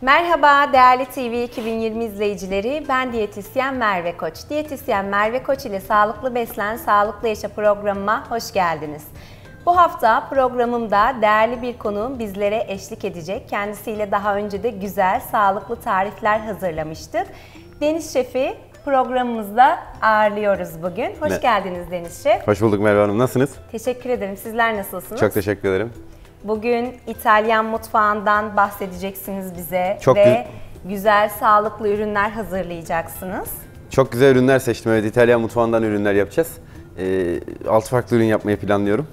Merhaba değerli TV 2020 izleyicileri, ben diyetisyen Merve Koç. Diyetisyen Merve Koç ile Sağlıklı Beslen, Sağlıklı Yaşa programıma hoş geldiniz. Bu hafta programımda değerli bir konuğum bizlere eşlik edecek. Kendisiyle daha önce de güzel, sağlıklı tarifler hazırlamıştık. Deniz Şef'i programımızda ağırlıyoruz bugün. Hoş geldiniz Deniz Şef. Hoş bulduk Merve Hanım. Nasılsınız? Teşekkür ederim. Sizler nasılsınız? Çok teşekkür ederim. Bugün İtalyan mutfağından bahsedeceksiniz bize Çok ve güzel, sağlıklı ürünler hazırlayacaksınız. Çok güzel ürünler seçtim. Evet, İtalyan mutfağından ürünler yapacağız. 6 farklı ürün yapmayı planlıyorum.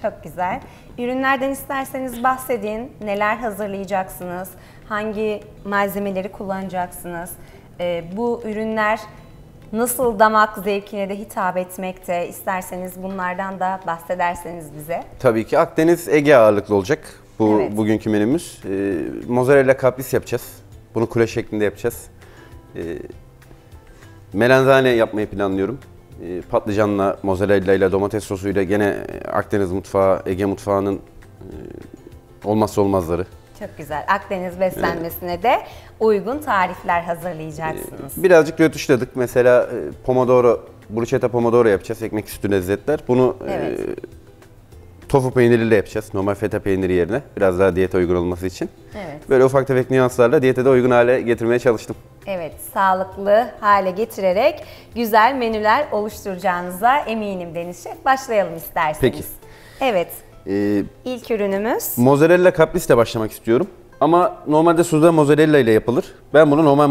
Çok güzel. Ürünlerden isterseniz bahsedin. Neler hazırlayacaksınız? Hangi malzemeleri kullanacaksınız? Bu ürünler nasıl damak zevkine de hitap etmekte? İsterseniz bunlardan da bahsederseniz bize. Tabii ki Akdeniz, Ege ağırlıklı olacak bu Evet. bugünkü menümüz. Mozzarella kapris yapacağız. Bunu kule şeklinde yapacağız. Melanzane yapmayı planlıyorum. Patlıcanla, mozzarella ile, domates sosuyla gene Akdeniz mutfağı, Ege mutfağının olmazsa olmazları. Çok güzel. Akdeniz beslenmesine de uygun tarifler hazırlayacaksınız. Birazcık rötuşladık. Mesela pomodoro, bruschetta pomodoro yapacağız. Ekmek üstü lezzetler. Bunu Evet. tofu peyniriyle yapacağız. Normal feta peyniri yerine. Biraz daha diyete uygun olması için. Evet. Böyle ufak tefek nüanslarla diyete de uygun hale getirmeye çalıştım. Evet, sağlıklı hale getirerek güzel menüler oluşturacağınıza eminim Deniz Şef. Başlayalım isterseniz. Peki. Evet, Ee, ilk ürünümüz. Mozzarella kaprisle başlamak istiyorum. Ama normalde Suda mozzarella ile yapılır. Ben bunu normal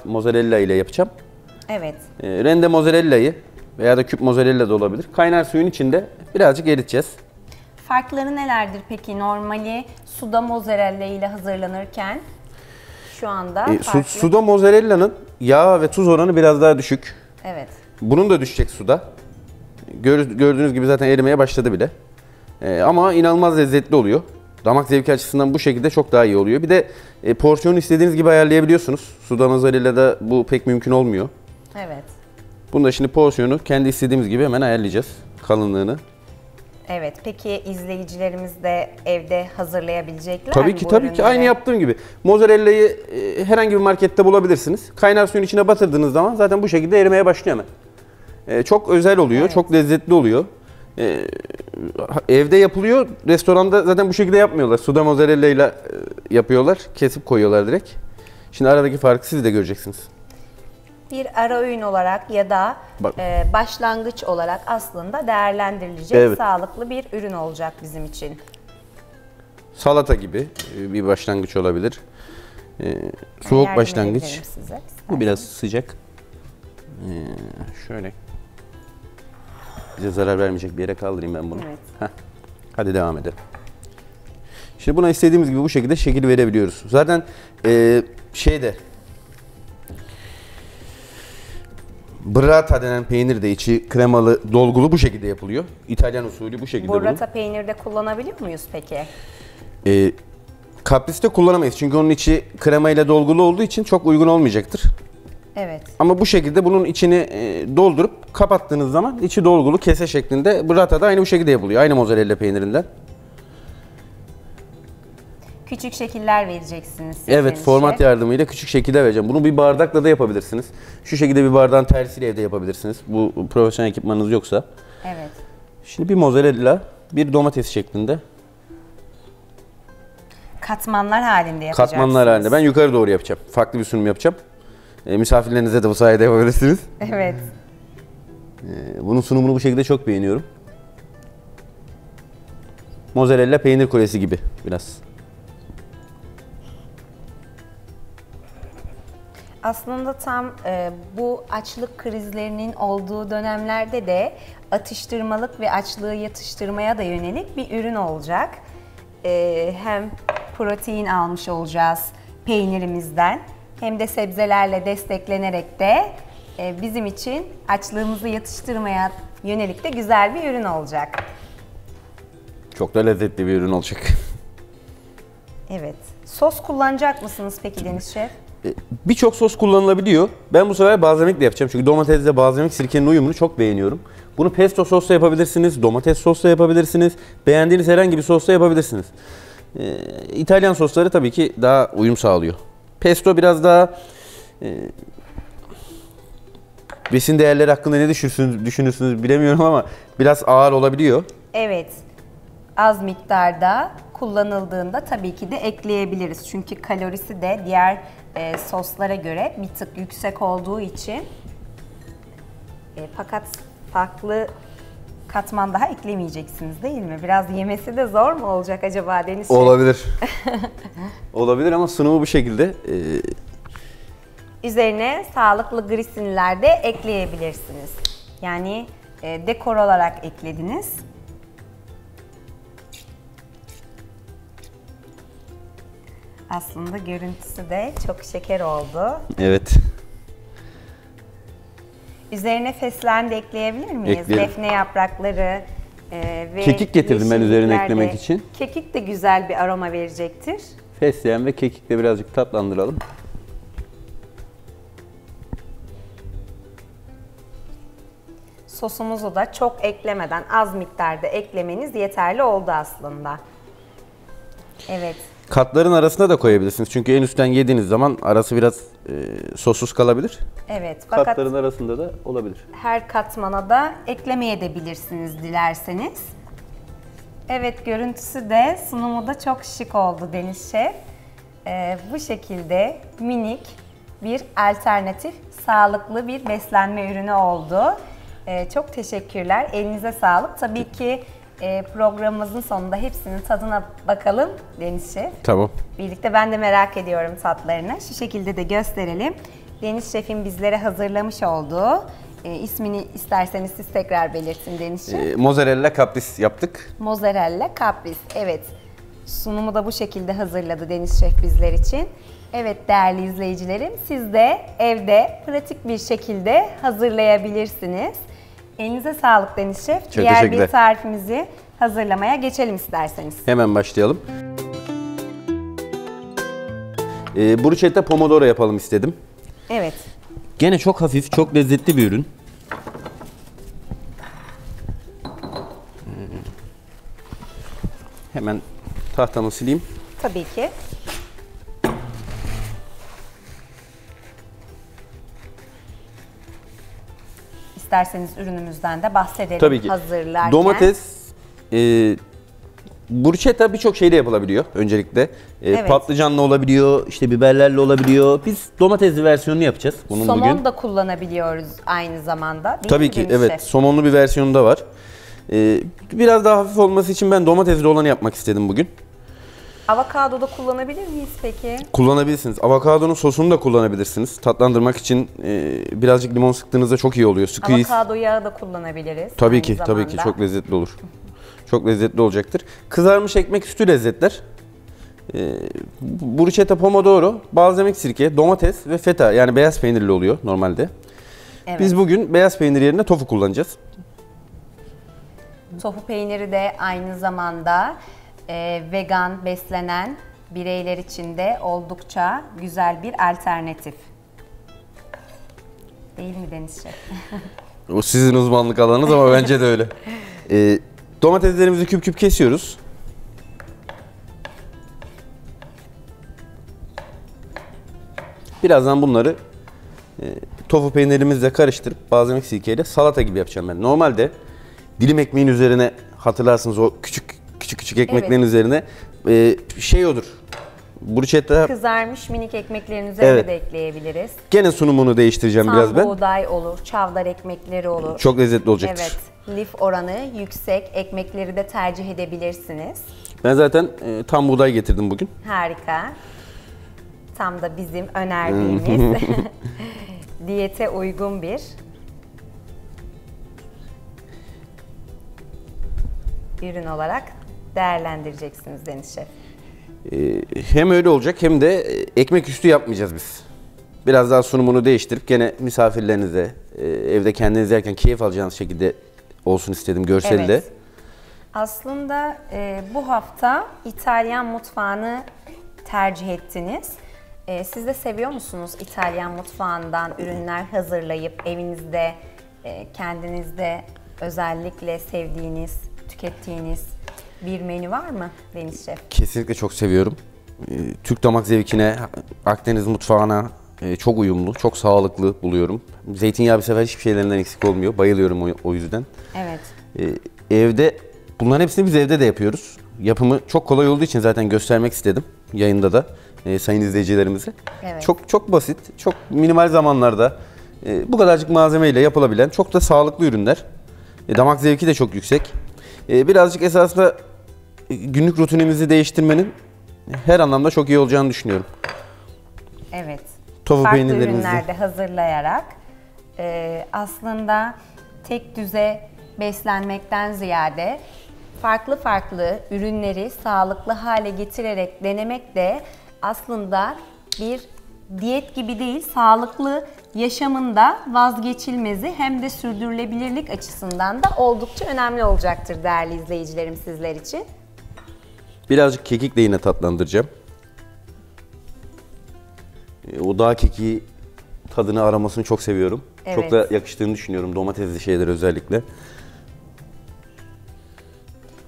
mozzarella ile yapacağım. Evet, Rende mozzarella'yı veya da küp mozzarella da olabilir. Kaynar suyun içinde birazcık eriteceğiz. farkları nelerdir peki normali suda mozzarella ile hazırlanırken? Şu anda farklı. Suda mozzarella'nın yağ ve tuz oranı biraz daha düşük. Evet, Bunun da düşecek suda. Gördüğünüz gibi zaten erimeye başladı bile. Ama inanılmaz lezzetli oluyor. Damak zevki açısından bu şekilde çok daha iyi oluyor. Bir de porsiyonu istediğiniz gibi ayarlayabiliyorsunuz. Suda mozzarella'da bu pek mümkün olmuyor. evet. Bunda şimdi porsiyonu kendi istediğimiz gibi hemen ayarlayacağız. Kalınlığını. Evet, peki izleyicilerimiz de evde hazırlayabilecekler Tabii mi ki bu tabii ki ürünleri? aynı yaptığım gibi. Mozzarella'yı herhangi bir markette bulabilirsiniz. Kaynar suyun içine batırdığınız zaman zaten bu şekilde erimeye başlıyor hemen. Çok özel oluyor, Evet. çok lezzetli oluyor. Evde yapılıyor, restoranda zaten bu şekilde yapmıyorlar. Suda mozzarella ile yapıyorlar, kesip koyuyorlar direkt. Şimdi aradaki farkı siz de göreceksiniz. Bir ara öğün olarak ya da Bak. başlangıç olarak aslında değerlendirilecek Evet. sağlıklı bir ürün olacak bizim için. Salata gibi bir başlangıç olabilir. Soğuk Yardım başlangıç. edebilirim size. Bu biraz sıcak. Şöyle. Bize zarar vermeyecek bir yere kaldırayım ben bunu. Evet. Heh. Hadi devam edelim. Şimdi buna istediğimiz gibi bu şekilde şekil verebiliyoruz. Zaten burrata denen peynir de içi kremalı, dolgulu bu şekilde yapılıyor. İtalyan usulü bu şekilde Burrata peyniri de kullanabiliyor muyuz peki? bunun. Kapriste kullanamayız çünkü onun içi kremayla dolgulu olduğu için çok uygun olmayacaktır. Evet. Ama bu şekilde bunun içini doldurup kapattığınız zaman içi dolgulu kese şeklinde burrata da aynı bu şekilde yapılıyor. Aynı mozzarella peynirinden. Küçük şekiller vereceksiniz siz Evet, Deniz format Şef. yardımıyla küçük şekilde vereceğim. Bunu bir bardakla da yapabilirsiniz. Şu şekilde bir bardağın tersiyle evde yapabilirsiniz. Bu profesyonel ekipmanınız yoksa. Evet. Şimdi bir mozzarella, bir domates şeklinde. Katmanlar halinde yapacaksınız. Katmanlar halinde. Ben yukarı doğru yapacağım. Farklı bir sunum yapacağım. Misafirlerinize de bu sayede yapabilirsiniz. Evet. Bunun sunumunu bu şekilde çok beğeniyorum. Mozzarella peynir kulesi gibi biraz. Aslında tam bu açlık krizlerinin olduğu dönemlerde de atıştırmalık ve açlığı yatıştırmaya da yönelik bir ürün olacak. Hem protein almış olacağız peynirimizden hem de sebzelerle desteklenerek de bizim için açlığımızı yatıştırmaya yönelik de güzel bir ürün olacak. Çok da lezzetli bir ürün olacak. Evet. Sos kullanacak mısınız peki Deniz Şef? Birçok sos kullanılabiliyor. Ben bu sefer balzamikle yapacağım. Çünkü domatesle balzamik sirkenin uyumunu çok beğeniyorum. Bunu pesto sosla yapabilirsiniz, domates sosla yapabilirsiniz. Beğendiğiniz herhangi bir sosla yapabilirsiniz. İtalyan sosları tabii ki daha uyum sağlıyor. Pesto biraz daha besin değerleri hakkında ne düşünürsünüz bilemiyorum ama biraz ağır olabiliyor. Evet, az miktarda kullanıldığında tabii ki de ekleyebiliriz. Çünkü kalorisi de diğer soslara göre bir tık yüksek olduğu için. Fakat farklı katman daha eklemeyeceksiniz değil mi? Biraz yemesi de zor mu olacak acaba Deniz Şef? Olabilir. Olabilir ama sunumu bu şekilde. Üzerine sağlıklı glisinler de ekleyebilirsiniz. Yani dekor olarak eklediniz. Aslında görüntüsü de çok şeker oldu. Evet. Üzerine fesleğen de ekleyebilir miyiz? Ekleyelim. Defne yaprakları ve Kekik getirdim ben üzerine yeşillikler eklemek de. için. Kekik de güzel bir aroma verecektir. Fesleğen ve kekikle birazcık tatlandıralım. Sosumuzu da çok eklemeden az miktarda eklemeniz yeterli oldu aslında. Evet. Katların arasına da koyabilirsiniz. Çünkü en üstten yediğiniz zaman arası biraz sossuz kalabilir. Evet. Fakat Katların arasında da olabilir. her katmana da eklemeyebilirsiniz dilerseniz. Evet, görüntüsü de sunumu da çok şık oldu Deniz Şef. Bu şekilde minik bir alternatif, sağlıklı bir beslenme ürünü oldu. Çok teşekkürler. Elinize sağlık. Tabii ki programımızın sonunda hepsinin tadına bakalım Deniz Şef. Tamam. Birlikte ben de merak ediyorum tatlarını. Şu şekilde de gösterelim. Deniz Şef'in bizlere hazırlamış olduğu ismini isterseniz siz tekrar belirtin Deniz Şef. Mozzarella kapris yaptık. Mozzarella kapris. Evet. Sunumu da bu şekilde hazırladı Deniz Şef bizler için. Evet değerli izleyicilerim, siz de evde pratik bir şekilde hazırlayabilirsiniz. Elinize sağlık Deniz Şef. Çok Diğer teşekkürler. bir tarifimizi hazırlamaya geçelim isterseniz. Hemen başlayalım. Bruschetta pomodoro yapalım istedim. Evet. Gene çok hafif, çok lezzetli bir ürün. Hemen tahtamı sileyim. Tabii ki. İsterseniz ürünümüzden de bahsedelim Tabii ki. hazırlarken. Domates, bruschetta birçok şeyle yapılabiliyor öncelikle. Evet. Patlıcanla olabiliyor, işte biberlerle olabiliyor. Biz domatesli versiyonunu yapacağız bunun Somon bugün. da kullanabiliyoruz aynı zamanda. Değil Tabii mi ki Deniz evet, Şef? somonlu bir versiyonu da var. Biraz daha hafif olması için ben domatesli olanı yapmak istedim bugün. Avokado da kullanabilir miyiz peki? Kullanabilirsiniz. Avokadonun sosunu da kullanabilirsiniz. Tatlandırmak için birazcık limon sıktığınızda çok iyi oluyor. Squeeze. Avokado yağı da kullanabiliriz. Tabii aynı ki, tabii ki zamanda. çok lezzetli olur. Çok lezzetli olacaktır. Kızarmış ekmek üstü lezzetler. Bruschetta pomodoro, balzamik sirke, domates ve feta, yani beyaz peynirli oluyor normalde. Evet. Biz bugün beyaz peynir yerine tofu kullanacağız. Tofu peyniri de aynı zamanda vegan beslenen bireyler için de oldukça güzel bir alternatif. Değil mi Deniz Şef? O sizin uzmanlık alanınız ama bence de öyle. Domateslerimizi küp küp kesiyoruz. Birazdan bunları tofu peynirimizle karıştırıp balzamik sirkeyle salata gibi yapacağım ben. Normalde dilim ekmeğin üzerine, hatırlarsınız o küçük ekmeklerin üzerine şey olur. Bruschetta Kızarmış minik ekmeklerin üzerine Evet. de ekleyebiliriz. gene sunumunu değiştireceğim Tam biraz ben. buğday olur, çavdar ekmekleri olur. Çok lezzetli olacaktır. Evet, lif oranı yüksek ekmekleri de tercih edebilirsiniz. Ben zaten tam buğday getirdim bugün. Harika. Tam da bizim önerdiğimiz diyete uygun bir ürün olarak değerlendireceksiniz Deniz Şef. Hem öyle olacak hem de ekmek üstü yapmayacağız biz. Biraz daha sunumunu değiştirip gene misafirlerinize, evde kendiniz yerken keyif alacağınız şekilde olsun istedim görselde. Evet. Aslında bu hafta İtalyan mutfağını tercih ettiniz. Siz de seviyor musunuz İtalyan mutfağından ürünler hazırlayıp evinizde, kendinizde özellikle sevdiğiniz, tükettiğiniz bir menü var mı Deniz Şef? Kesinlikle çok seviyorum. Türk damak zevkine, Akdeniz mutfağına çok uyumlu, çok sağlıklı buluyorum. Zeytinyağı bir sefer hiçbir şeylerinden eksik olmuyor. Bayılıyorum o yüzden. Evet. Evde, bunların hepsini biz evde de yapıyoruz. Yapımı çok kolay olduğu için zaten göstermek istedim yayında da sayın izleyicilerimize. Evet. Çok basit, çok minimal zamanlarda bu kadarcık malzemeyle yapılabilen çok da sağlıklı ürünler. Damak zevki de çok yüksek. Birazcık esasında günlük rutinimizi değiştirmenin her anlamda çok iyi olacağını düşünüyorum. Evet. Tofu Farklı peynirlerimizi ürünlerde hazırlayarak aslında tek düze beslenmekten ziyade farklı ürünleri sağlıklı hale getirerek denemek de aslında bir diyet gibi değil, sağlıklı yaşamında vazgeçilmezi hem de sürdürülebilirlik açısından da oldukça önemli olacaktır değerli izleyicilerim sizler için. birazcık kekikle yine tatlandıracağım. O dağ kekiği tadını aramasını çok seviyorum. Evet. Çok da yakıştığını düşünüyorum domatesli şeyler özellikle.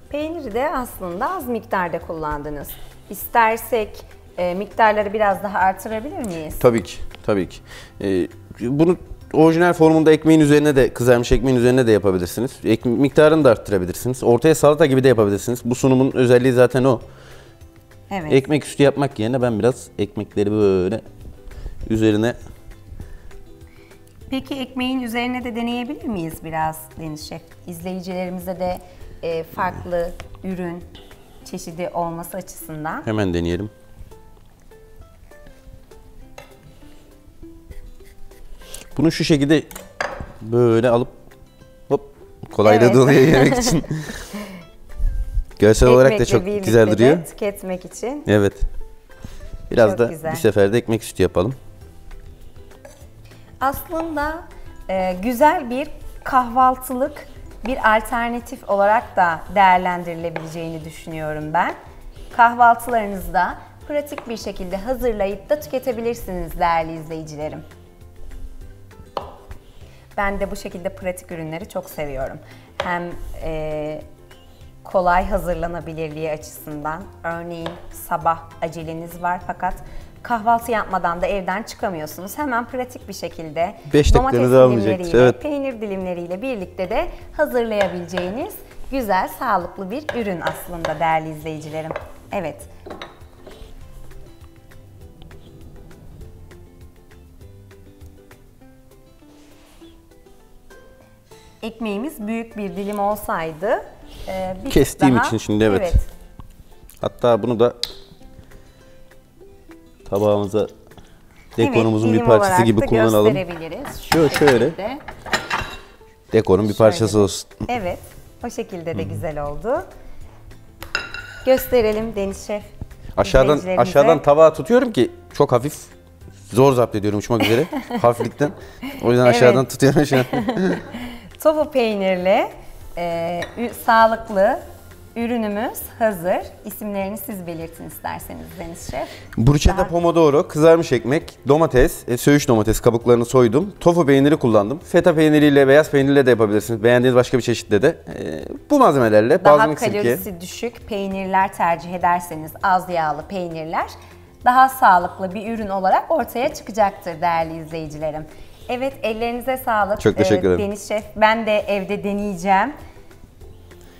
Peyniri de aslında az miktarda kullandınız. İstersek miktarları biraz daha artırabilir miyiz? Tabii ki, tabii ki. Bunu orijinal formunda ekmeğin üzerine de, kızarmış ekmeğin üzerine de yapabilirsiniz. Miktarını da arttırabilirsiniz. Ortaya salata gibi de yapabilirsiniz. Bu sunumun özelliği zaten o. Evet. Ekmek üstü yapmak yerine ben biraz ekmekleri böyle üzerine... Peki ekmeğin üzerine de deneyebilir miyiz biraz Deniz Şef? İzleyicilerimize de farklı ürün çeşidi olması açısından. Hemen deneyelim. Bunu şu şekilde böyle alıp hop kolaylığı Evet. oluyor yemek için. Görsel olarak da Ekmekle çok birlikte güzel de duruyor. tüketmek için. Evet. Biraz Çok da güzel. bir seferde ekmek üstü yapalım. Aslında güzel bir kahvaltılık bir alternatif olarak da değerlendirilebileceğini düşünüyorum ben. Kahvaltılarınızda pratik bir şekilde hazırlayıp da tüketebilirsiniz değerli izleyicilerim. Ben de bu şekilde pratik ürünleri çok seviyorum. Hem kolay hazırlanabilirliği açısından, örneğin sabah aceleniz var fakat kahvaltı yapmadan da evden çıkamıyorsunuz. Hemen pratik bir şekilde 5 domates dakikanızı almayacaktır, dilimleriyle, evet. peynir dilimleriyle birlikte de hazırlayabileceğiniz güzel, sağlıklı bir ürün aslında değerli izleyicilerim. Evet. Ekmeğimiz büyük bir dilim olsaydı bir tık Kestiğim daha, için şimdi evet. Hatta bunu da tabağımıza dekorumuzun evet, bir dilim parçası olarak gibi da kullanalım. gösterebiliriz. Şöyle. şekilde. Dekorun bir parçası olsun. Evet, o şekilde de güzel oldu. Gösterelim Deniz Şef. izleyicilerimize. Aşağıdan tabağı tutuyorum ki çok hafif. Zor zapt ediyorum uçmak üzere. Hafiflikten. O yüzden Evet. aşağıdan tutuyorum şu an. Tofu peynirli, sağlıklı ürünümüz hazır. İsimlerini siz belirtin isterseniz Deniz Şef. Bruschetta Daha- pomodoro, kızarmış ekmek, domates, söğüş domates kabuklarını soydum. Tofu peyniri kullandım. Feta peyniriyle, beyaz peynirle de yapabilirsiniz. Beğendiğiniz başka bir çeşitle de. Bu malzemelerle Daha balzamik sirke. kalorisi düşük peynirler tercih ederseniz, az yağlı peynirler daha sağlıklı bir ürün olarak ortaya çıkacaktır değerli izleyicilerim. Evet, ellerinize sağlık. Çok teşekkür ederim. Deniz Şef, ben de evde deneyeceğim.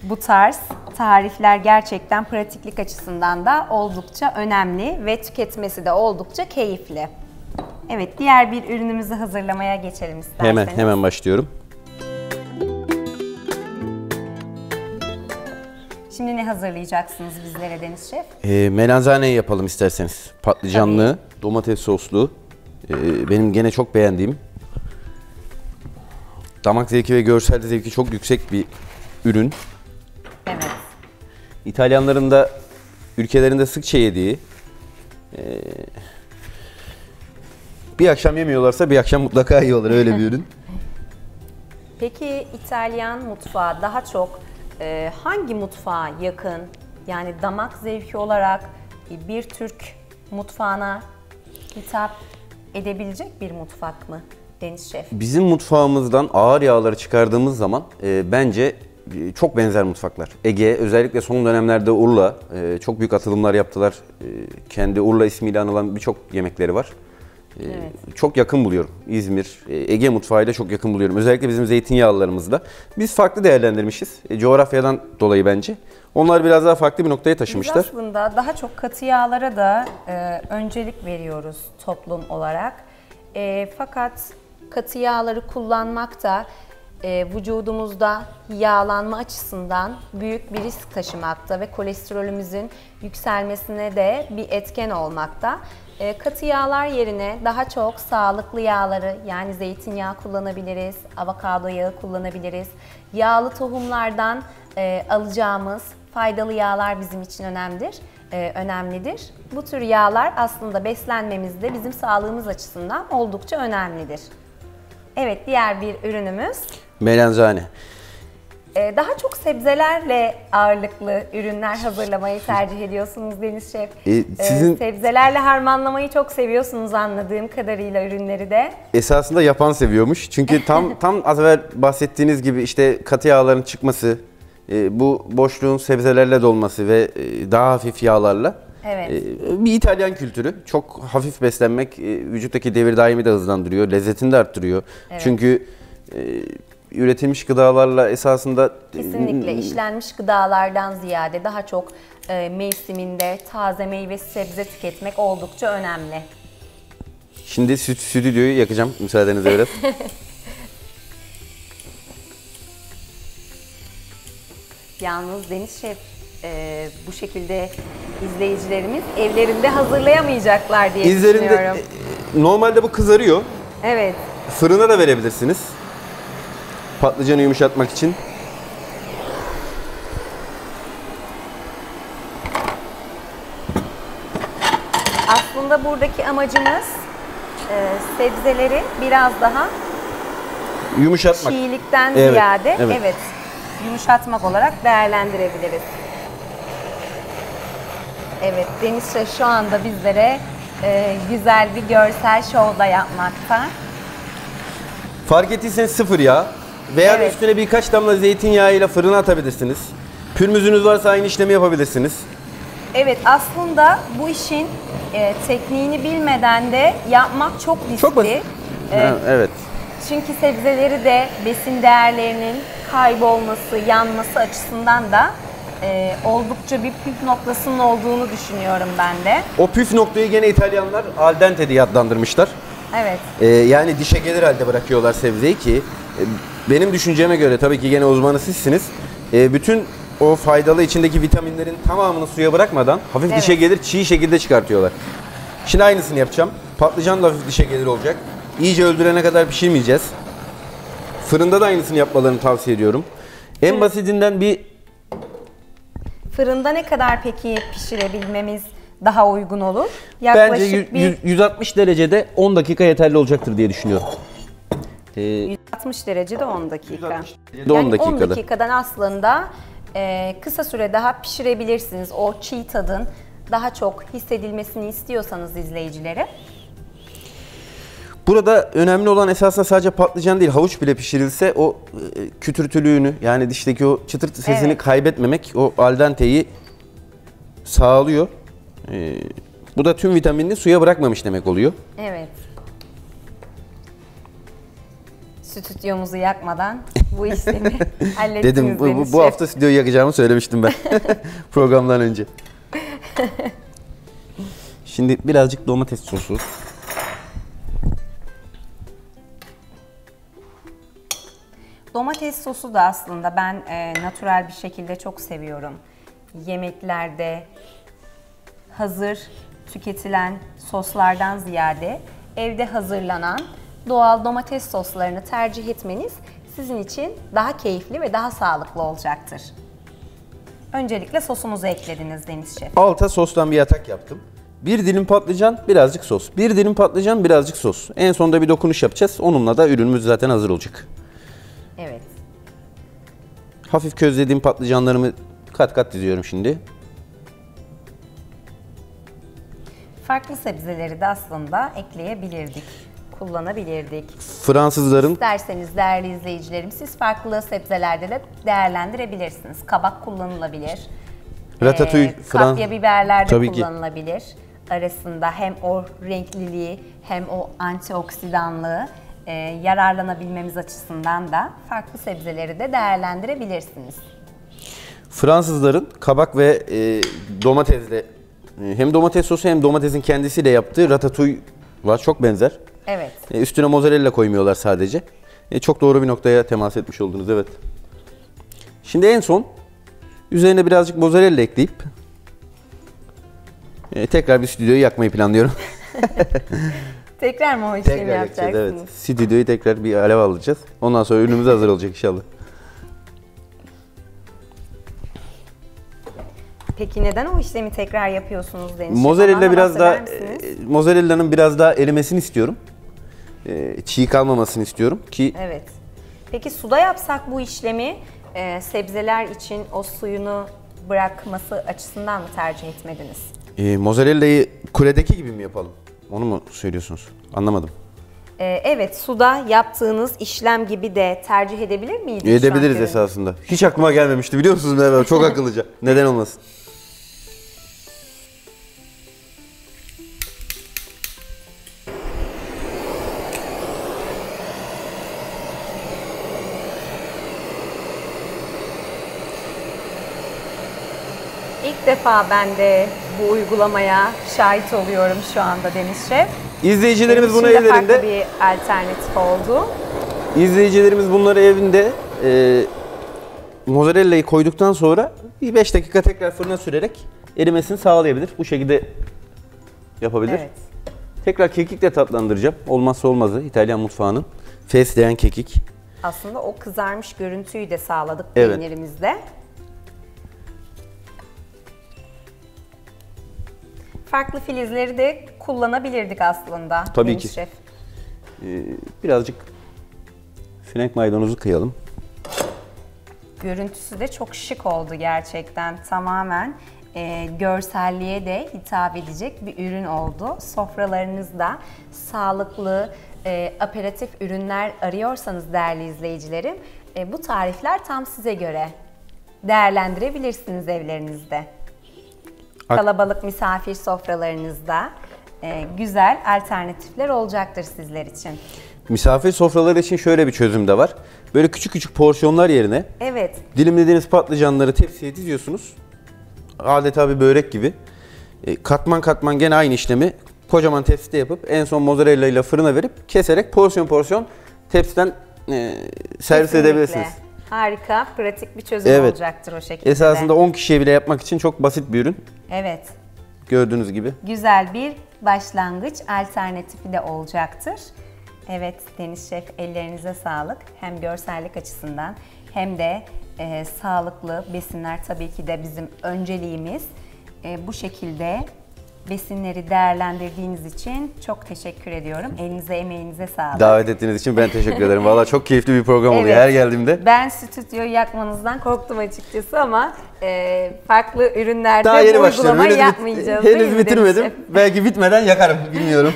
Bu tarz tarifler gerçekten pratiklik açısından da oldukça önemli ve tüketmesi de oldukça keyifli. Evet, diğer bir ürünümüzü hazırlamaya geçelim isterseniz. Hemen başlıyorum. Şimdi ne hazırlayacaksınız bizlere Deniz Şef? Melanzane yapalım isterseniz. Patlıcanlı, domates soslu. Benim gene çok beğendiğim. Damak zevki ve görsel zevki çok yüksek bir ürün. Evet. İtalyanların da ülkelerinde sıkça yediği, bir akşam yemiyorlarsa bir akşam mutlaka yiyorlar, öyle bir ürün. Peki İtalyan mutfağı daha çok hangi mutfağa yakın? Yani damak zevki olarak bir Türk mutfağına hitap edebilecek bir mutfak mı Deniz Şef? Bizim mutfağımızdan ağır yağları çıkardığımız zaman bence çok benzer mutfaklar. Ege, özellikle son dönemlerde Urla, çok büyük atılımlar yaptılar. Kendi Urla ismiyle anılan birçok yemekleri var. Evet. Çok yakın buluyorum. İzmir, Ege mutfağıyla çok yakın buluyorum. Özellikle bizim zeytinyağlılarımızda. Biz farklı değerlendirmişiz. Coğrafyadan dolayı bence. Onlar biraz daha farklı bir noktaya taşımışlar. Biz aslında daha çok katı yağlara da öncelik veriyoruz toplum olarak. Fakat katı yağları kullanmak da vücudumuzda yağlanma açısından büyük bir risk taşımakta ve kolesterolümüzün yükselmesine de bir etken olmakta. Katı yağlar yerine daha çok sağlıklı yağları, yani zeytinyağı kullanabiliriz, avokado yağı kullanabiliriz. Yağlı tohumlardan alacağımız faydalı yağlar bizim için önemlidir. Bu tür yağlar aslında beslenmemizde bizim sağlığımız açısından oldukça önemlidir. Evet, diğer bir ürünümüz. Melanzane. Daha çok sebzelerle ağırlıklı ürünler hazırlamayı tercih ediyorsunuz Deniz Şef. Sebzelerle harmanlamayı çok seviyorsunuz anladığım kadarıyla ürünleri de. Esasında yapan seviyormuş. Çünkü tam az evvel bahsettiğiniz gibi işte katı yağların çıkması, bu boşluğun sebzelerle dolması ve daha hafif yağlarla. Evet. Bir İtalyan kültürü. Çok hafif beslenmek vücuttaki devir daimi de hızlandırıyor, lezzetini de arttırıyor. Evet. Çünkü üretilmiş gıdalarla esasında... Kesinlikle işlenmiş gıdalardan ziyade daha çok mevsiminde taze meyve sebze tüketmek oldukça önemli. Şimdi stüdyoyu yakacağım müsaadenizle biraz. Yalnız Deniz Şef, bu şekilde izleyicilerimiz evlerinde hazırlayamayacaklar diye düşünüyorum. Normalde bu kızarıyor. Evet. Fırına da verebilirsiniz. Patlıcanı yumuşatmak için. Aslında buradaki amacımız sebzeleri biraz daha Yumuşatmak. çiğlikten Evet, ziyade evet. yumuşatmak olarak değerlendirebiliriz. Evet, Deniz Şef şu anda bizlere güzel bir görsel şov da yapmakta. Fark ettiyseniz sıfır yağ veya Evet. üstüne birkaç damla zeytinyağıyla fırına atabilirsiniz. Pürmüzünüz varsa aynı işlemi yapabilirsiniz. Evet, aslında bu işin tekniğini bilmeden de yapmak çok riskli. Çok basit. Evet. Çünkü sebzeleri de besin değerlerinin kaybolması, yanması açısından da oldukça bir püf noktasının olduğunu düşünüyorum ben de. O püf noktayı gene İtalyanlar al dente diye adlandırmışlar. Evet. Yani dişe gelir halde bırakıyorlar sebzeyi ki benim düşünceme göre, tabii ki gene uzmanı sizsiniz. Bütün o faydalı içindeki vitaminlerin tamamını suya bırakmadan hafif dişe gelir, çiğ şekilde çıkartıyorlar. Şimdi aynısını yapacağım. Patlıcan da hafif dişe gelir olacak. İyice öldürene kadar pişirmeyeceğiz. Fırında da aynısını yapmalarını tavsiye ediyorum. En basitinden Fırında ne kadar peki pişirebilmemiz daha uygun olur? bence 160 derecede 10 dakika yeterli olacaktır diye düşünüyorum. 160 derecede 10 dakika. 10 Yani 10 dakikada. dakikadan aslında kısa süre daha pişirebilirsiniz. O çiğ tadın daha çok hissedilmesini istiyorsanız izleyicilere. Burada önemli olan esasında sadece patlıcan değil, havuç bile pişirilse o kütürtülüğünü, yani dişteki o çıtırtı sesini kaybetmemek, o al dente'yi sağlıyor. Bu da tüm vitaminini suya bırakmamış demek oluyor. Evet. Stüdyomuzu yakmadan bu işlemi hallettiniz. Dedim Deniz bu Şef. hafta stüdyoyu yakacağımı söylemiştim ben programdan önce. Şimdi birazcık domates sosu. Domates sosu da aslında ben natürel bir şekilde çok seviyorum. Yemeklerde hazır tüketilen soslardan ziyade evde hazırlanan doğal domates soslarını tercih etmeniz sizin için daha keyifli ve daha sağlıklı olacaktır. Öncelikle sosumuzu eklediniz Deniz Şef. Alta sostan bir atak yaptım. Bir dilim patlıcan, birazcık sos. Bir dilim patlıcan, birazcık sos. En sonunda bir dokunuş yapacağız. Onunla da ürünümüz zaten hazır olacak. Evet. Hafif közlediğim patlıcanlarımı kat kat diziyorum şimdi. Farklı sebzeleri de aslında ekleyebilirdik. kullanabilirdik. Fransızların İsterseniz değerli izleyicilerim siz farklı sebzelerde de değerlendirebilirsiniz. Kabak kullanılabilir. ratatouille, Kapya biberler de Tabii ki. kullanılabilir. Arasında hem o renkliliği hem o antioksidanlığı yararlanabilmemiz açısından da farklı sebzeleri de değerlendirebilirsiniz. Fransızların kabak ve domatesle hem domates sosu hem domatesin kendisiyle yaptığı ratatouille var. Çok benzer. Evet. Üstüne mozzarella koymuyorlar sadece. Çok doğru bir noktaya temas etmiş oldunuz, evet. Şimdi en son üzerine birazcık mozzarella ekleyip tekrar bir stüdyoyu yakmayı planlıyorum. Tekrar mı o işlemi Tekrar yakacağız, yapacaksınız? evet. Stüdyoyu tekrar bir alev alacağız. Ondan sonra ürünümüz hazır olacak inşallah. Peki neden o işlemi tekrar yapıyorsunuz Deniz Şef? Mozzarella Ondan biraz daha bahseder misiniz? mozzarella'nın biraz daha erimesini istiyorum. Çiğ kalmamasını istiyorum ki Evet. Peki suda yapsak bu işlemi sebzeler için o suyunu bırakması açısından mı tercih etmediniz? mozzarella'yı kuledeki gibi mi yapalım? Onu mu söylüyorsunuz? Anlamadım. Evet, suda yaptığınız işlem gibi de tercih edebilir miydiniz? Edebiliriz şu an? esasında. Hiç aklıma gelmemişti biliyor musunuz Merve? Çok akıllıca. Neden olmasın? İlk defa ben de bu uygulamaya şahit oluyorum şu anda Deniz Şef. İzleyicilerimiz Benim bunu için de farklı evlerinde, bir alternatif oldu. izleyicilerimiz bunları evinde mozzarella'yı koyduktan sonra bir 5 dakika tekrar fırına sürerek erimesini sağlayabilir. Bu şekilde yapabilir. Evet. Tekrar kekikle tatlandıracağım. Olmazsa olmazı İtalyan mutfağının. Fesleğen kekik. Aslında o kızarmış görüntüyü de sağladık Evet. peynirimizde. Farklı filizleri de kullanabilirdik aslında. Tabii Deniz ki. Şef. Birazcık frenk maydanozu kıyalım. Görüntüsü de çok şık oldu gerçekten. Tamamen görselliğe de hitap edecek bir ürün oldu. Sofralarınızda sağlıklı, aperatif ürünler arıyorsanız değerli izleyicilerim, bu tarifler tam size göre. Değerlendirebilirsiniz evlerinizde. Kalabalık misafir sofralarınızda güzel alternatifler olacaktır sizler için. Misafir sofraları için şöyle bir çözüm de var. Böyle küçük küçük porsiyonlar yerine Evet. dilimlediğiniz patlıcanları tepsiye diziyorsunuz. Adeta bir börek gibi. Katman katman gene aynı işlemi kocaman tepside yapıp en son mozzarella ile fırına verip keserek porsiyon porsiyon tepsiden servis Kesinlikle. edebilirsiniz. Harika, pratik bir çözüm Evet. olacaktır o şekilde. Esasında 10 kişiye bile yapmak için çok basit bir ürün. Evet. Gördüğünüz gibi. Güzel bir başlangıç alternatifi de olacaktır. Evet Deniz Şef, ellerinize sağlık. Hem görsellik açısından hem de sağlıklı besinler tabii ki de bizim önceliğimiz. Bu şekilde besinleri değerlendirdiğiniz için çok teşekkür ediyorum. Elinize, emeğinize sağlık. Davet ettiğiniz için ben teşekkür ederim. Vallahi çok keyifli bir program oluyor Evet. her geldiğimde. Ben stüdyoyu yakmanızdan korktum açıkçası ama farklı ürünlerde Daha yeni bu başlıyorum. uygulamayı yapmayacağız. değil mi Henüz Deniz bitirmedim. Şef? Belki bitmeden yakarım. Bilmiyorum.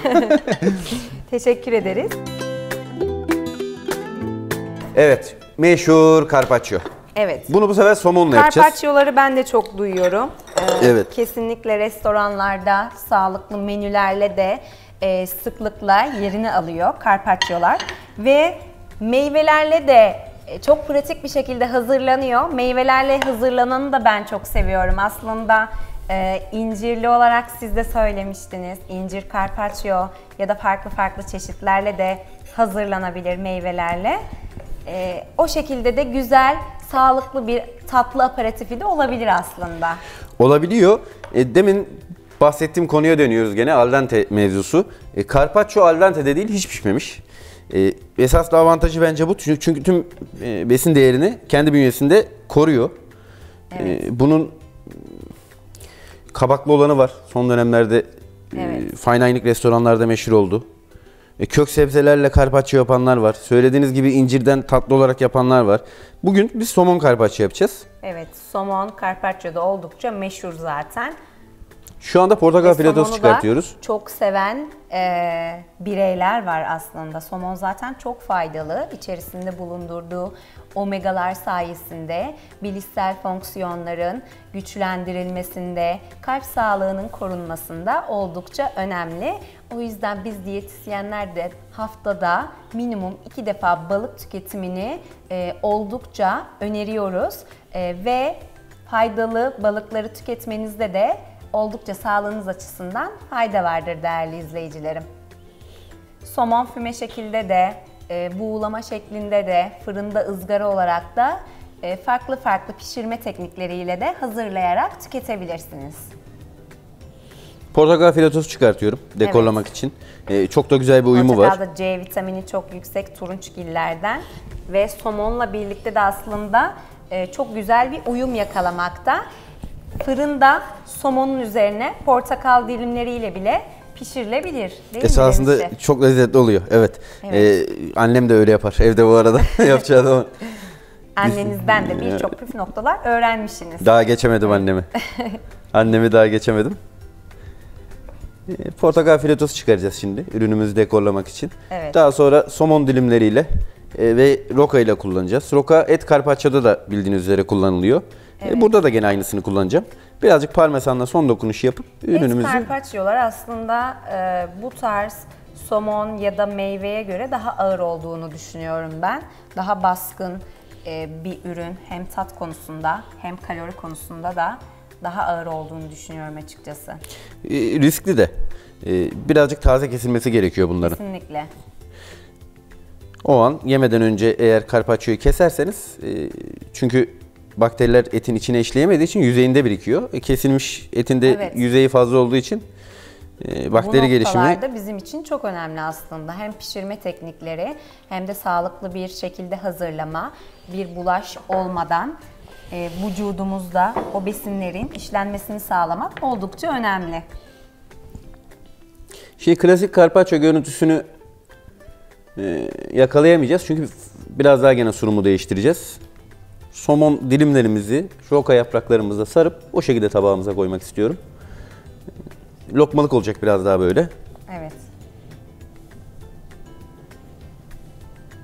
Teşekkür ederiz. Evet. Meşhur carpaccio. Evet. Bunu bu sefer somonla yapacağız. Carpaccio'ları ben de çok duyuyorum. Evet. Kesinlikle restoranlarda sağlıklı menülerle de sıklıkla yerini alıyor carpaccio'lar. Ve meyvelerle de çok pratik bir şekilde hazırlanıyor. Meyvelerle hazırlananı da ben çok seviyorum. Aslında incirli olarak siz de söylemiştiniz. İncir carpaccio ya da farklı farklı çeşitlerle de hazırlanabilir meyvelerle. O şekilde de güzel, sağlıklı bir tatlı aperatifi de olabilir aslında. Olabiliyor. Demin bahsettiğim konuya dönüyoruz gene. Al dente mevzusu. Carpaccio al dente de değil, hiç pişmemiş. Esas da avantajı bence bu. Çünkü tüm besin değerini kendi bünyesinde koruyor. Evet. Bunun kabaklı olanı var. Son dönemlerde Evet. fine dining restoranlarda meşhur oldu. Kök sebzelerle carpaccio yapanlar var. Söylediğiniz gibi incirden tatlı olarak yapanlar var. Bugün biz somon carpaccio yapacağız. Evet, somon carpaccio'da oldukça meşhur zaten. Şu anda portakal filetosu Somonu da çıkartıyoruz. çok seven bireyler var aslında. Somon zaten çok faydalı. İçerisinde bulundurduğu omegalar sayesinde bilişsel fonksiyonların güçlendirilmesinde, kalp sağlığının korunmasında oldukça önemli. O yüzden biz diyetisyenler de haftada minimum 2 defa balık tüketimini oldukça öneriyoruz. Ve faydalı balıkları tüketmenizde de oldukça sağlığınız açısından fayda vardır değerli izleyicilerim. Somon füme şekilde de, buğulama şeklinde de, fırında ızgara olarak da farklı farklı pişirme teknikleriyle de hazırlayarak tüketebilirsiniz. Portakal filetosu çıkartıyorum dekorlamak için. Çok da güzel bir uyumu var. Portakalda C vitamini çok yüksek turunçgillerden ve somonla birlikte de aslında çok güzel bir uyum yakalamakta. Fırında somonun üzerine portakal dilimleriyle bile pişirilebilir. Değil Esasında mi Deniz Şef? çok lezzetli oluyor. Evet. Annem de öyle yapar evde bu arada yapacağı zaman. Annenizden de birçok püf noktalar öğrenmişsiniz. Daha geçemedim annemi. Annemi daha geçemedim. Portakal filetosu çıkaracağız şimdi ürünümüzü dekorlamak için. Evet. Daha sonra somon dilimleriyle ve roka ile kullanacağız. Roka et carpaccio'da da bildiğiniz üzere kullanılıyor. Evet. Burada da gene aynısını kullanacağım. Birazcık parmesanla son dokunuşu yapıp ürünümüzü... Et carpaccio'lar aslında bu tarz somon ya da meyveye göre daha ağır olduğunu düşünüyorum ben. Daha baskın bir ürün, hem tat konusunda hem kalori konusunda da daha ağır olduğunu düşünüyorum açıkçası. Riskli de. Birazcık taze kesilmesi gerekiyor bunların. Kesinlikle. O an yemeden önce eğer carpaccio'yu keserseniz çünkü bakteriler etin içine işleyemediği için yüzeyinde birikiyor. Kesilmiş etin de Evet. yüzeyi fazla olduğu için bakteri gelişimi... Bu noktalarda bizim için çok önemli aslında. Hem pişirme teknikleri hem de sağlıklı bir şekilde hazırlama, bir bulaş olmadan vücudumuzda o besinlerin işlenmesini sağlamak oldukça önemli. Klasik carpaccio görüntüsünü yakalayamayacağız çünkü biraz daha gene sunumu değiştireceğiz. Somon dilimlerimizi roka yapraklarımıza sarıp o şekilde tabağımıza koymak istiyorum. Lokmalık olacak biraz daha böyle. Evet.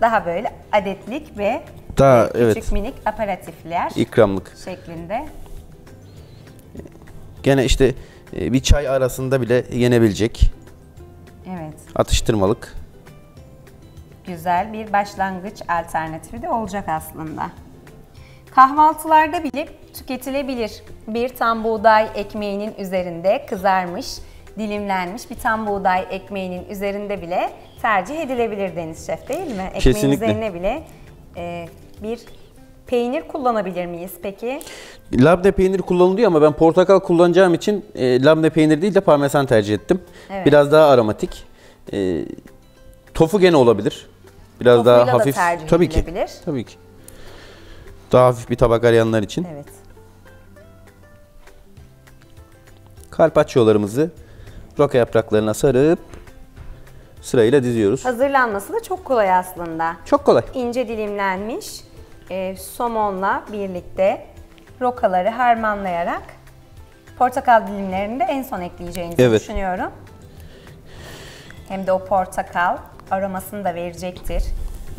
Daha böyle adetlik ve Daha küçük minik aperatifler ikramlık. şeklinde. Gene işte bir çay arasında bile yenebilecek. Evet. Atıştırmalık. Güzel bir başlangıç alternatifi de olacak aslında. Kahvaltılarda bile tüketilebilir. Bir tam buğday ekmeğinin üzerinde kızarmış, dilimlenmiş bir tam buğday ekmeğinin üzerinde bile tercih edilebilir Deniz Şef, değil mi? Ekmeğin Kesinlikle. üzerine bile bir peynir kullanabilir miyiz peki? Labne peyniri kullanılıyor ama ben portakal kullanacağım için labne peyniri değil de parmesan tercih ettim. Evet. Biraz daha aromatik. Tofu gene olabilir. Biraz Tofuyla daha da hafif. tercih Tabii ki. edilebilir. Tabii ki. Daha hafif bir tabak arayanlar için. Evet. Carpaccio'larımızı roka yapraklarına sarıp sırayla diziyoruz. Hazırlanması da çok kolay aslında. Çok kolay. İnce dilimlenmiş somonla birlikte rokaları harmanlayarak portakal dilimlerini de en son ekleyeceğinizi Evet. düşünüyorum. Hem de o portakal aromasını da verecektir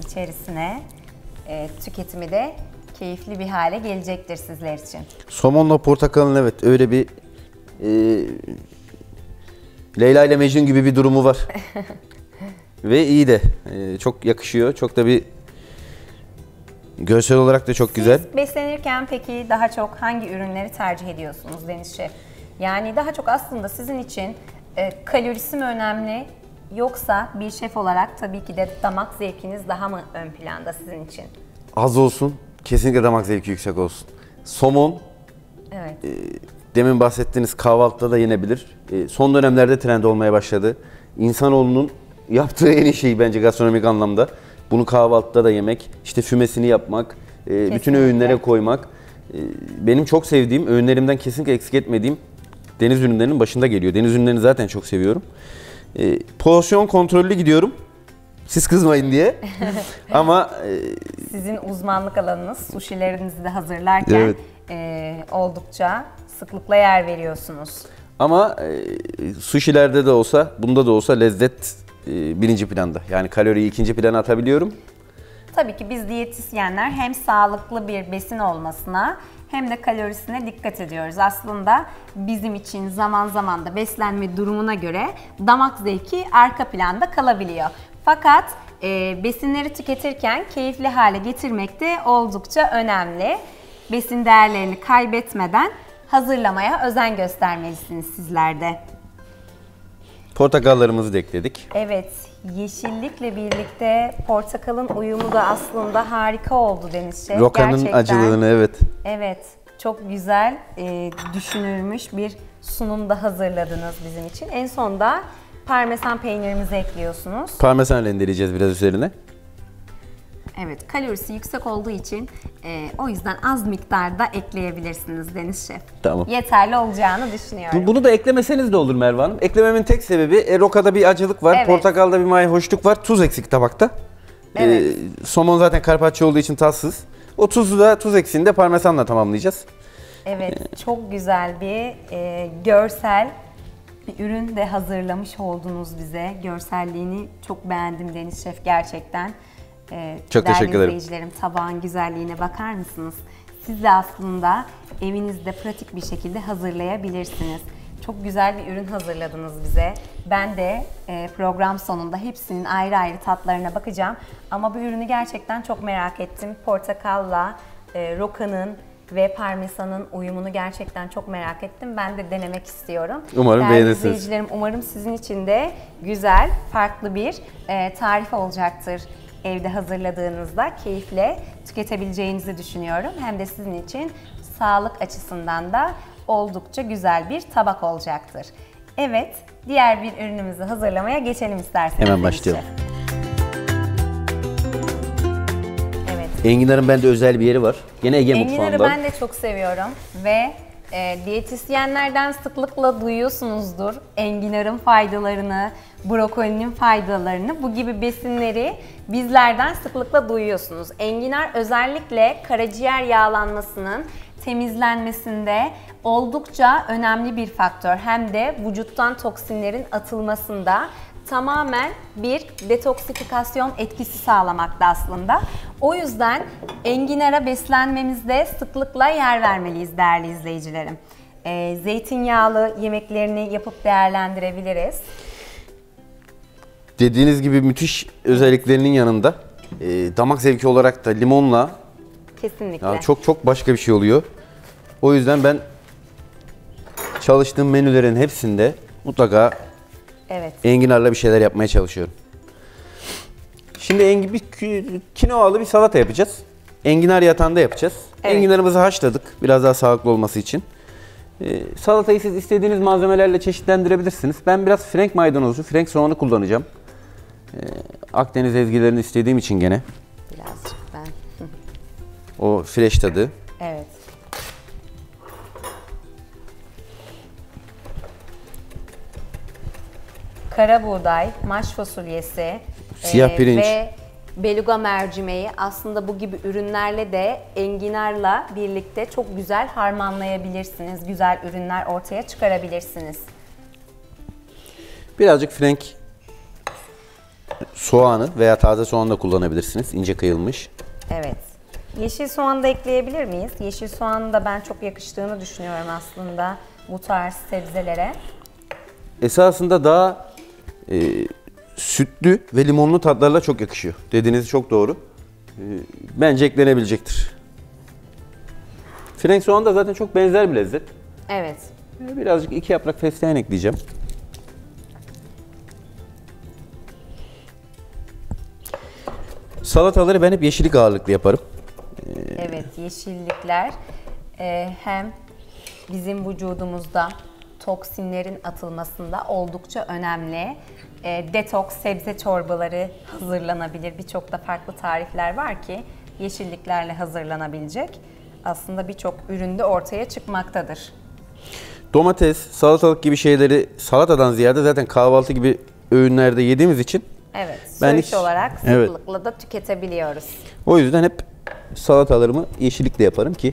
içerisine. Tüketimi de keyifli bir hale gelecektir sizler için. Somonla portakalın evet öyle bir Leyla ile Mecnun gibi bir durumu var. Ve iyi de çok yakışıyor. Çok da bir görsel olarak da çok güzel. Siz beslenirken peki daha çok hangi ürünleri tercih ediyorsunuz Deniz Şef? Yani daha çok aslında sizin için kalorisi mi önemli yoksa bir şef olarak tabii ki de damak zevkiniz daha mı ön planda sizin için? Az olsun. Kesinlikle damak zevki yüksek olsun. Somon Evet. demin bahsettiğiniz kahvaltıda da yenebilir. Son dönemlerde trend olmaya başladı. İnsanoğlunun yaptığı en iyi şey bence gastronomik anlamda. Bunu kahvaltıda da yemek, işte fümesini yapmak, bütün Kesinlikle. öğünlere koymak. Benim çok sevdiğim, öğünlerimden kesinlikle eksik etmediğim deniz ürünlerinin başında geliyor. Deniz ürünlerini zaten çok seviyorum. Porsiyon kontrollü gidiyorum. Siz kızmayın diye. Ama Sizin uzmanlık alanınız sushilerinizi de hazırlarken Evet. Oldukça sıklıkla yer veriyorsunuz. Ama suşilerde de olsa, bunda da olsa lezzet birinci planda. Yani kaloriyi ikinci plana atabiliyorum. Tabii ki biz diyetisyenler hem sağlıklı bir besin olmasına hem de kalorisine dikkat ediyoruz. Aslında bizim için zaman zaman da beslenme durumuna göre damak zevki arka planda kalabiliyor. Fakat besinleri tüketirken keyifli hale getirmek de oldukça önemli. Besin değerlerini kaybetmeden hazırlamaya özen göstermelisiniz sizler de. Portakallarımızı da ekledik. Evet, yeşillikle birlikte portakalın uyumu da aslında harika oldu Deniz Şef. Rokanın Gerçekten, acılığını, evet. evet, çok güzel düşünülmüş bir sunum da hazırladınız bizim için. En son da parmesan peynirimizi ekliyorsunuz. Parmesan rendeleyeceğiz biraz üzerine. Evet, kalorisi yüksek olduğu için o yüzden az miktarda ekleyebilirsiniz Deniz Şef. Tamam. Yeterli olacağını düşünüyorum. Bunu da eklemeseniz de olur Merve Hanım. Eklememin tek sebebi rokada bir acılık var, Evet. portakalda bir mayhoşluk var, tuz eksik tabakta. Evet. Somon zaten carpaccio olduğu için tatsız. O tuzu da, tuz eksiğini de parmesanla tamamlayacağız. Evet, çok güzel bir görsel bir ürün de hazırlamış oldunuz bize. Görselliğini çok beğendim Deniz Şef gerçekten. Çok Değerli teşekkür ederim. izleyicilerim, tabağın güzelliğine bakar mısınız? Siz de aslında evinizde pratik bir şekilde hazırlayabilirsiniz. Çok güzel bir ürün hazırladınız bize. Ben de program sonunda hepsinin ayrı ayrı tatlarına bakacağım. Ama bu ürünü gerçekten çok merak ettim. Portakalla rokanın ve parmesanın uyumunu gerçekten çok merak ettim. Ben de denemek istiyorum. Umarım Değerli beğenirsiniz. izleyicilerim, umarım sizin için de güzel, farklı bir tarif olacaktır. Evde hazırladığınızda keyifle tüketebileceğinizi düşünüyorum. Hem de sizin için sağlık açısından da oldukça güzel bir tabak olacaktır. Evet, diğer bir ürünümüzü hazırlamaya geçelim isterseniz. Hemen başlayalım. Evet. Enginar'ın bende özel bir yeri var. Gene Ege Enginarı mutfağında. ben de çok seviyorum ve diyetisyenlerden sıklıkla duyuyorsunuzdur enginarın faydalarını, brokolinin faydalarını, bu gibi besinleri bizlerden sıklıkla duyuyorsunuz. Enginar özellikle karaciğer yağlanmasının temizlenmesinde oldukça önemli bir faktör. Hem de vücuttan toksinlerin atılmasında tamamen bir detoksifikasyon etkisi sağlamakta aslında. O yüzden enginara beslenmemizde sıklıkla yer vermeliyiz değerli izleyicilerim. Zeytinyağlı yemeklerini yapıp değerlendirebiliriz. Dediğiniz gibi müthiş özelliklerinin yanında damak zevki olarak da limonla Kesinlikle. çok başka bir şey oluyor. O yüzden ben çalıştığım menülerin hepsinde mutlaka Evet. enginarla bir şeyler yapmaya çalışıyorum. Şimdi kinoalı bir salata yapacağız. Enginar yatağında yapacağız. Evet. Enginarımızı haşladık biraz daha sağlıklı olması için. Salatayı siz istediğiniz malzemelerle çeşitlendirebilirsiniz. Ben biraz frenk maydanozu, frenk soğanı kullanacağım. Akdeniz ezgilerini istediğim için gene. Birazcık ben. O fresh tadı. Evet. Kara buğday, maş fasulyesi, Siyah pirinç. ve beluga mercimeği aslında bu gibi ürünlerle de enginarla birlikte çok güzel harmanlayabilirsiniz. Güzel ürünler ortaya çıkarabilirsiniz. Birazcık frenk soğanı veya taze soğan da kullanabilirsiniz. İnce kıyılmış. Evet. Yeşil soğan da ekleyebilir miyiz? Yeşil soğanın da ben çok yakıştığını düşünüyorum aslında bu tarz sebzelere. Esasında daha sütlü ve limonlu tatlarla çok yakışıyor. Dediğiniz çok doğru. Bence eklenebilecektir. Frenk soğan da zaten çok benzer bir lezzet. Evet. Birazcık 2 yaprak fesleğen ekleyeceğim. Salataları ben hep yeşillik ağırlıklı yaparım. Evet, yeşillikler hem bizim vücudumuzda toksinlerin atılmasında oldukça önemli. Detoks sebze çorbaları hazırlanabilir. Birçok da farklı tarifler var ki yeşilliklerle hazırlanabilecek. Aslında birçok üründe ortaya çıkmaktadır. Domates, salatalık gibi şeyleri salatadan ziyade zaten kahvaltı gibi öğünlerde yediğimiz için Evet, ben söğüş hiç- olarak Evet. sıklıkla da tüketebiliyoruz. o yüzden hep salatalarımı yeşillikle yaparım ki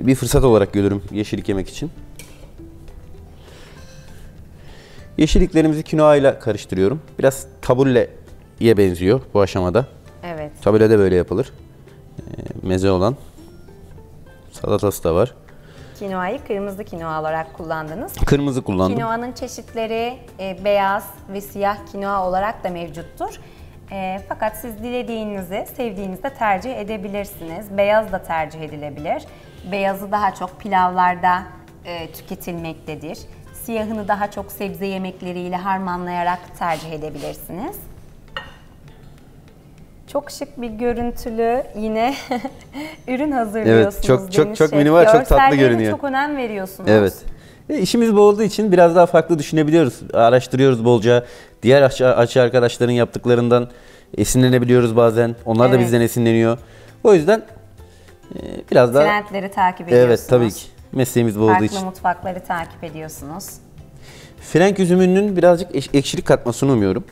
bir fırsat olarak görürüm yeşillik yemek için. Yeşilliklerimizi kinoa ile karıştırıyorum. Biraz tabulleye benziyor bu aşamada. Evet. Tabule de böyle yapılır. Meze olan. Salatası da var. Kinoayı kırmızı kinoa olarak kullandınız. Kırmızı kullandım. Kinoanın çeşitleri beyaz ve siyah kinoa olarak da mevcuttur. Fakat siz dilediğinizi, sevdiğinizde tercih edebilirsiniz. Beyaz da tercih edilebilir. Beyazı daha çok pilavlarda tüketilmektedir. Siyahını daha çok sebze yemekleriyle harmanlayarak tercih edebilirsiniz. Çok şık bir görüntülü yine ürün hazırlıyorsunuz. Evet, çok minimal, çok tatlı görünüyor. Görsellerine çok önem veriyorsunuz. Evet. İşimiz bu olduğu için biraz daha farklı düşünebiliyoruz. Araştırıyoruz bolca. Diğer aşçı arkadaşların yaptıklarından esinlenebiliyoruz bazen. Onlar da bizden esinleniyor. O yüzden biraz daha... Trendleri takip ediyorsunuz. Evet, tabii ki. Mesleğimiz bu olduğu için. Farklı mutfakları takip ediyorsunuz. Frenk üzümünün birazcık ekşilik katmasını umuyorum.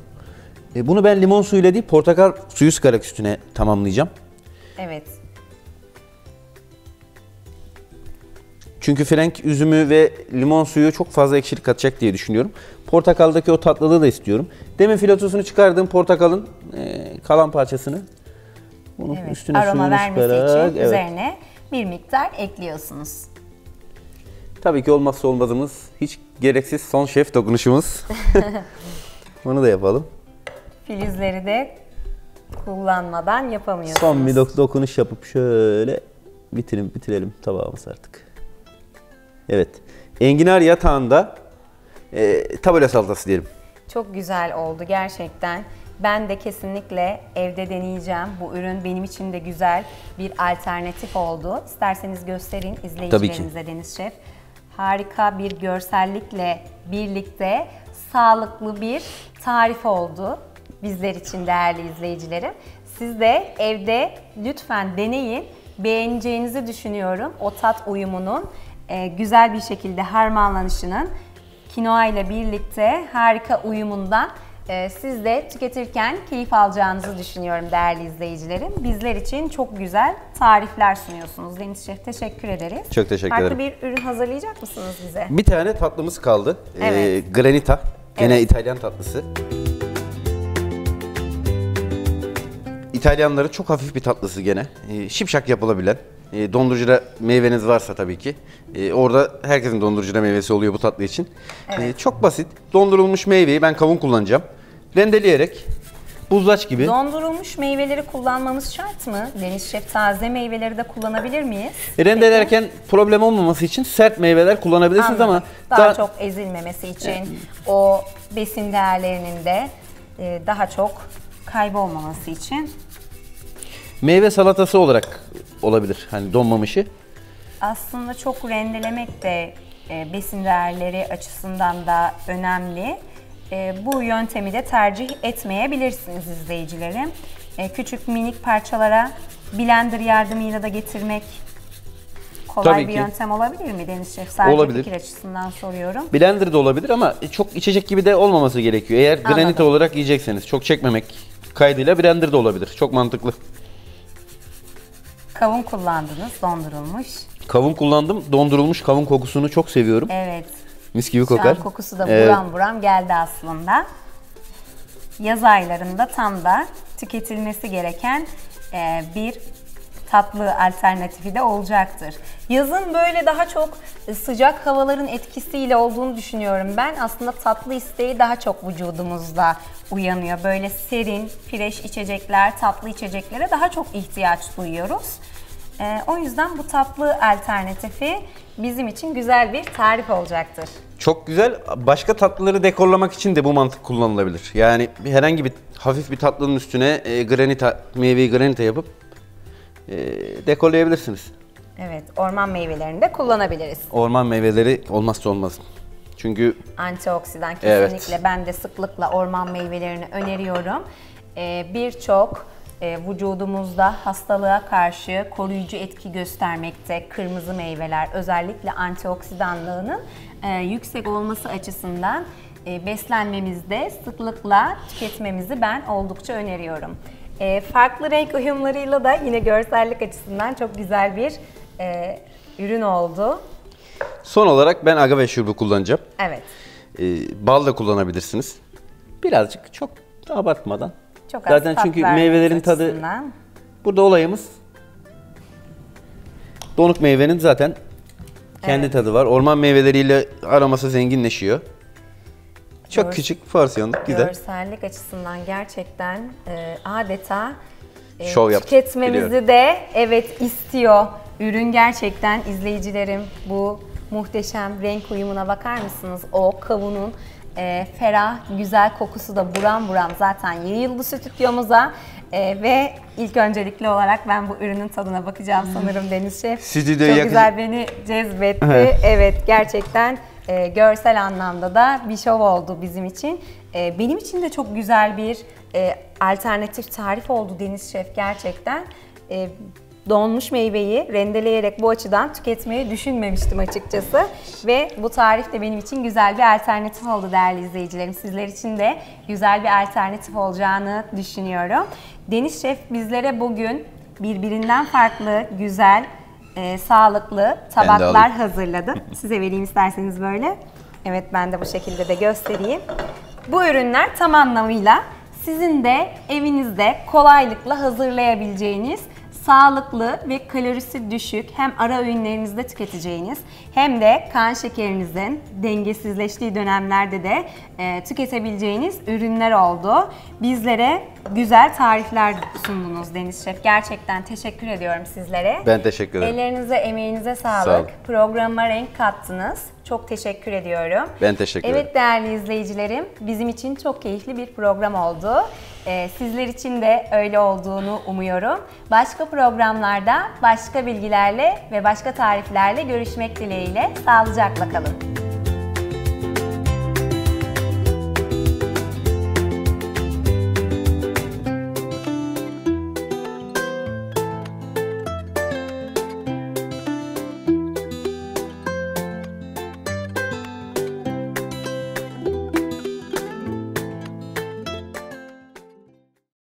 Bunu ben limon suyuyla değil, portakal suyu sıkarak üstüne tamamlayacağım. Evet. Çünkü frenk üzümü ve limon suyu çok fazla ekşilik katacak diye düşünüyorum. Portakaldaki o tatlılığı da istiyorum. Demin filotosunu çıkardığım portakalın kalan parçasını bunun üstüne aroma suyunu vermesi sıkarak, için üzerine bir miktar ekliyorsunuz. Tabii ki olmazsa olmazımız, hiç gereksiz son şef dokunuşumuz. Onu da yapalım. Filizleri de kullanmadan yapamıyorsunuz. Son bir dokunuş yapıp şöyle bitirelim tabağımız artık. Evet. Enginar yatağında tabule salatası diyelim. Çok güzel oldu gerçekten. Ben de kesinlikle evde deneyeceğim. Bu ürün benim için de güzel bir alternatif oldu. İsterseniz gösterin izleyicilerimize Deniz Şef. Harika bir görsellikle birlikte sağlıklı bir tarif oldu bizler için değerli izleyicilerim. Siz de evde lütfen deneyin. Beğeneceğinizi düşünüyorum. O tat uyumunun güzel bir şekilde harmanlanışının kinoa ile birlikte harika uyumundan siz de tüketirken keyif alacağınızı düşünüyorum değerli izleyicilerim. Bizler için çok güzel tarifler sunuyorsunuz. Deniz Şef, teşekkür ederiz. Çok teşekkür ederim. Farklı bir ürün hazırlayacak mısınız bize? Bir tane tatlımız kaldı. Evet. Granita. Gene Evet. İtalyan tatlısı. İtalyanların çok hafif bir tatlısı gene. Şipşak yapılabilen. Dondurucuda meyveniz varsa tabii ki. Orada herkesin dondurucuda meyvesi oluyor bu tatlı için. Evet. Çok basit. Dondurulmuş meyveyi ben kavun kullanacağım. Rendeleyerek buzlaç gibi. Dondurulmuş meyveleri kullanmamız şart mı? Deniz Şef, taze meyveleri de kullanabilir miyiz? Rendelerken problem olmaması için sert meyveler kullanabilirsiniz Anladım. ama daha çok ezilmemesi için o besin değerlerinin de daha çok kaybolmaması için. meyve salatası olarak olabilir. Hani donmamışı. Aslında çok rendelemek de besin değerleri açısından da önemli. Bu yöntemi de tercih etmeyebilirsiniz izleyicilerim. Küçük minik parçalara blender yardımıyla da getirmek kolay Tabii bir ki. yöntem olabilir mi Deniz Şef? Sadece Olabilir. fikir açısından soruyorum. Blender de olabilir ama çok içecek gibi de olmaması gerekiyor. Eğer Anladım. granite olarak yiyecekseniz çok çekmemek kaydıyla blender de olabilir. Çok mantıklı. Kavun kullandınız, dondurulmuş. Kavun kullandım. Dondurulmuş kavun kokusunu çok seviyorum. Evet. Mis gibi Şu kokar. an kokusu da Evet. buram buram geldi aslında. Yaz aylarında tam da tüketilmesi gereken bir tatlı alternatifi de olacaktır. Yazın böyle daha çok sıcak havaların etkisiyle olduğunu düşünüyorum ben. Aslında tatlı isteği daha çok vücudumuzda uyanıyor. Böyle serin, fresh içecekler, tatlı içeceklere daha çok ihtiyaç duyuyoruz. O yüzden bu tatlı alternatifi bizim için güzel bir tarif olacaktır. Çok güzel. Başka tatlıları dekorlamak için de bu mantık kullanılabilir. Yani herhangi bir hafif bir tatlının üstüne meyveyi granita yapıp dekorlayabilirsiniz. Evet, orman meyvelerini de kullanabiliriz. Orman meyveleri olmazsa olmaz. Çünkü Antioksidan Evet. kesinlikle ben de sıklıkla orman meyvelerini öneriyorum. Birçok vücudumuzda hastalığa karşı koruyucu etki göstermekte kırmızı meyveler, özellikle antioksidanlığının yüksek olması açısından beslenmemizde sıklıkla tüketmemizi ben oldukça öneriyorum. Farklı renk uyumlarıyla da yine görsellik açısından çok güzel bir ürün oldu. son olarak ben agave şurubu kullanacağım. Evet. Bal da kullanabilirsiniz. Birazcık, çok da abartmadan. Çok az Zaten tat çünkü vermeniz meyvelerin tadı, açısından. burada olayımız donuk meyvenin zaten kendi tadı var. Orman meyveleriyle aroması zenginleşiyor. Çok küçük porsiyonluk, güzel. Görsellik açısından gerçekten adeta Şov yaptık, tüketmemizi biliyorum. de evet istiyor. Ürün gerçekten, izleyicilerim, bu muhteşem renk uyumuna bakar mısınız? O kavunun ferah, güzel kokusu da buram buram zaten yayıldı stüdyomuza. Ve ilk öncelikli olarak ben bu ürünün tadına bakacağım sanırım Deniz Şef. Stüdyoya Çok güzel, beni cezbetti. Evet, gerçekten görsel anlamda da bir şov oldu bizim için. Benim için de çok güzel bir alternatif tarif oldu Deniz Şef gerçekten. Donmuş meyveyi rendeleyerek bu açıdan tüketmeyi düşünmemiştim açıkçası. Ve bu tarif de benim için güzel bir alternatif oldu değerli izleyicilerim. Sizler için de güzel bir alternatif olacağını düşünüyorum. Deniz Şef bizlere bugün birbirinden farklı, güzel, sağlıklı tabaklar hazırladı. Size vereyim isterseniz böyle. Evet, ben de bu şekilde de göstereyim. Bu ürünler tam anlamıyla sizin de evinizde kolaylıkla hazırlayabileceğiniz, sağlıklı ve kalorisi düşük, hem ara öğünlerinizde tüketeceğiniz hem de kan şekerinizin dengesizleştiği dönemlerde de tüketebileceğiniz ürünler oldu. Bizlere güzel tarifler sundunuz Deniz Şef. Gerçekten teşekkür ediyorum sizlere. Ben teşekkür ederim. Ellerinize, emeğinize Sağ sağlık. olun. Programa renk kattınız. Çok teşekkür ediyorum. Ben teşekkür ederim. Evet değerli izleyicilerim, bizim için çok keyifli bir program oldu. Sizler için de öyle olduğunu umuyorum. Başka programlarda, başka bilgilerle ve başka tariflerle görüşmek dileğiyle. Sağlıcakla kalın.